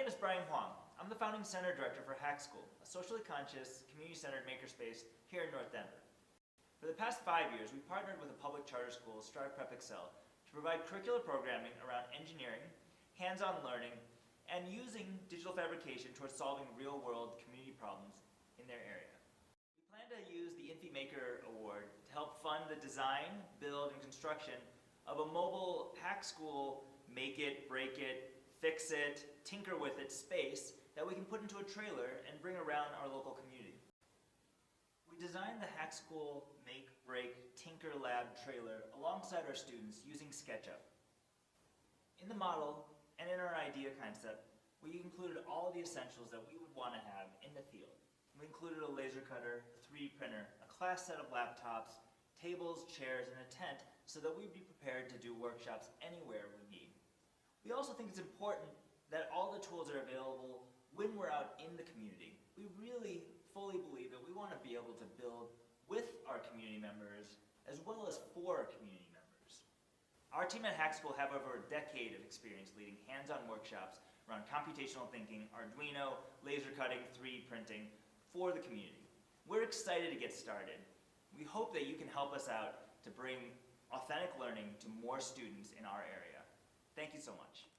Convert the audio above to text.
name is Brian Huang. I'm the founding center director for HackSchool, a socially conscious, community-centered makerspace here in North Denver. For the past 5 years, we partnered with a public charter school, Strive Prep Excel, to provide curricular programming around engineering, hands-on learning, and using digital fabrication towards solving real-world community problems in their area. We plan to use the InfyMaker award to help fund the design, build, and construction of a mobile HackSchool make it, break it, fix it, tinker with it space that we can put into a trailer and bring around our local community. We designed the HackSchool Make, Break, Tinker Lab trailer alongside our students using SketchUp. In the model and in our idea concept, we included all the essentials that we would want to have in the field. We included a laser cutter, a 3D printer, a class set of laptops, tables, chairs, and a tent so that we'd be prepared to do workshops anywhere we need. We also think it's important that all the tools are available when we're out in the community. We really fully believe that we want to be able to build with our community members as well as for our community members. Our team at HackSchool have over a decade of experience leading hands-on workshops around computational thinking, Arduino, laser cutting, 3D printing for the community. We're excited to get started. We hope that you can help us out to bring authentic learning to more students in our area. Thank you so much.